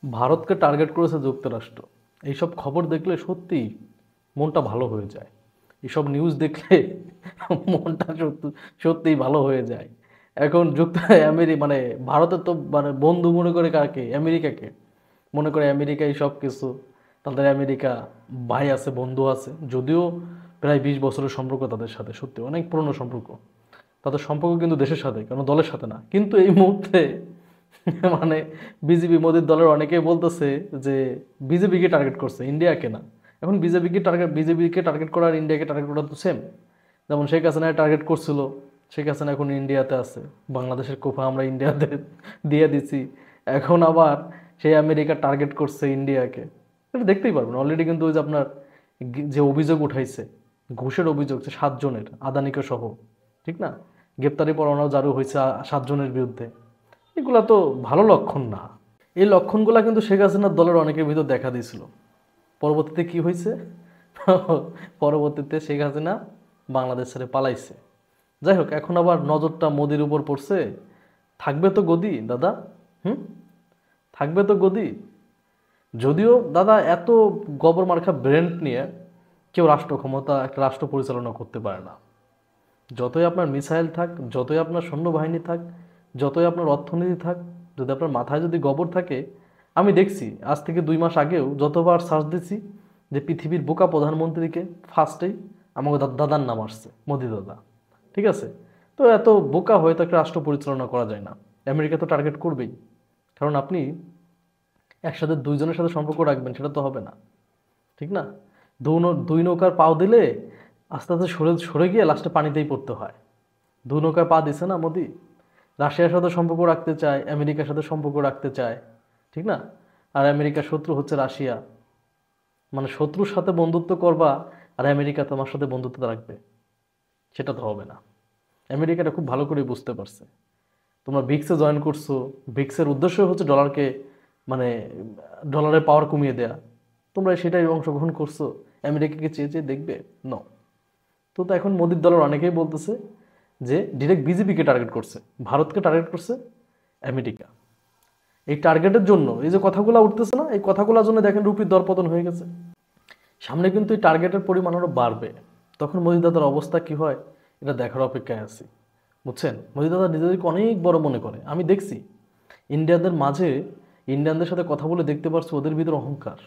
ভারতকে টার্গেট করেছে যুক্তরাষ্ট্র। এইসব খবর দেখলে সত্যিই মনটা ভালো হয়ে যায়। এসব নিউজ দেখলে মনটা সত্যিই ভালো হয়ে যায়। এখন মানে ভারতের তো মানে বন্ধু মনে করে কাকে? আমেরিকাকে। মনে করে আমেরিকাই সব কিছু। তাদের আমেরিকা ভাই আছে, বন্ধু আছে। যদিও প্রায় 20 বছরের সম্পর্ক তাদের সাথে, সত্যি অনেক পুরনো সম্পর্ক। তাদের সম্পর্ক কিন্তু দেশের সাথে, কোনো দলের সাথে না। কিন্তু এই মুহূর্তে মানে বিজেপি মোদির দলের অনেকেই বলতেছে যে বিজেপিকে টার্গেট করছে, ইন্ডিয়াকে না। এখন বিজেপিকে টার্গেট করা আর ইন্ডিয়াকে টার্গেট করা তো সেম। যেমন শেখ হাসিনা টার্গেট করছিল, শেখ হাসিনা এখন ইন্ডিয়াতে আছে, বাংলাদেশের কোফা আমরা ইন্ডিয়াতে দিয়ে দিছি। এখন আবার সেই আমেরিকা টার্গেট করছে ইন্ডিয়াকে। এটা দেখতেই পারবেন অলরেডি কিন্তু ওই যে আপনার যে অভিযোগ উঠাইছে, ঘুষের অভিযোগ, যে 7 জনের, আদানিকে সহ, ঠিক না? গ্রেপ্তারি পরোয়ানাও জারি হয়েছে 7 জনের বিরুদ্ধে। এগুলা তো ভালো লক্ষণ না। এই লক্ষণগুলা কিন্তু শেখ হাসিনার দলের অনেকের ভিতর দেখা দিয়েছিল। পরবর্তীতে কি হয়েছে? পরবর্তীতে শেখ হাসিনা বাংলাদেশ ছেড়ে পালাইছে। যাই হোক, এখন আবার নজরটা মোদির উপর পড়ছে। থাকবে তো গদি দাদা? হুম, থাকবে তো গদি? যদিও দাদা এত গবর মার্কা ব্র্যান্ড নিয়ে কেউ রাষ্ট্র ক্ষমতা, একটা রাষ্ট্র পরিচালনা করতে পারে না। যতই আপনার মিসাইল থাক, যতই আপনার সৈন্যবাহিনী থাক, যতই আপনার অর্থনীতি থাক, যদি আপনার মাথায় যদি গোবর থাকে। আমি দেখছি আজ থেকে 2 মাস আগেও যতবার সার্চ দিছি যে পৃথিবীর বোকা প্রধানমন্ত্রীকে, ফার্স্টেই আমাকে দাদার নাম আসছে, মোদি দাদা। ঠিক আছে? তো এত বোকা হয়ে তো একটা রাষ্ট্র পরিচালনা করা যায় না। আমেরিকা তো টার্গেট করবেই। কারণ আপনি একসাথে 2 জনের সাথে সম্পর্ক রাখবেন, সেটা তো হবে না। ঠিক না? দুই নৌকার পাও দিলে আস্তে আস্তে সরে সরে গিয়ে লাস্টে পানিতেই পড়তে হয়। 2 নৌকায় পা দিছে না মোদি। রাশিয়ার সাথে সম্পর্ক রাখতে চায়, আমেরিকার সাথে সম্পর্ক রাখতে চায়, ঠিক না? আর আমেরিকার শত্রু হচ্ছে রাশিয়া। মানে শত্রুর সাথে বন্ধুত্ব করবা আর আমেরিকা তোমার সাথে বন্ধুত্ব রাখবে, সেটা তো হবে না। আমেরিকাটা খুব ভালো করে বুঝতে পারছে। তোমরা ব্রিক্সে জয়েন করছো, ব্রিক্সের উদ্দেশ্য হচ্ছে ডলারকে, মানে ডলারের পাওয়ার কমিয়ে দেয়া। তোমরা সেটাই অংশগ্রহণ করছো, আমেরিকাকে চেয়ে চেয়ে দেখবে? ন। তো এখন মোদির দলের অনেকেই বলতেছে যে ডিরেক্ট বিজেপিকে টার্গেট করছে, ভারতকে টার্গেট করছে আমেরিকা। এই টার্গেটের জন্য এই যে কথাগুলো উঠতেছে না, এই কথাগুলোর জন্য দেখেন রুপির দরপতন হয়ে গেছে। সামনে কিন্তু এই টার্গেটের পরিমাণ আরও বাড়বে। তখন মোদি দাদার অবস্থা কি হয়, এটা দেখার অপেক্ষায় আছি। বুঝছেন? মোদি দাদা নিজেদেরকে অনেক বড় মনে করে। আমি দেখছি ইন্ডিয়ানদের মাঝে, ইন্ডিয়ানদের সাথে কথা বলে দেখতে পারছি ওদের ভিতরে অহংকার।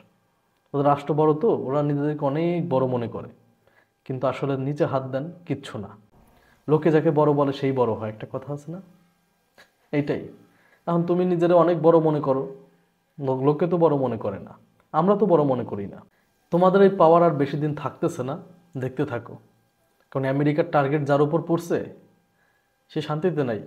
ওদের রাষ্ট্র বড়, তো ওরা নিজেদেরকে অনেক বড় মনে করে। কিন্তু আসলে নিচে হাত দেন, কিচ্ছু না। লোকে যাকে বড় বলে সেই বড় হয়, একটা কথা আছে না? এইটাই। এখন তুমি নিজেরা অনেক বড় মনে করো, লোকে তো বড় মনে করে না, আমরা তো বড় মনে করি না। তোমাদের এই পাওয়ার আর বেশি দিন থাকতেছে না, দেখতে থাকো। কারণ আমেরিকার টার্গেট যার উপর পড়ছে সে শান্তিতে নাই।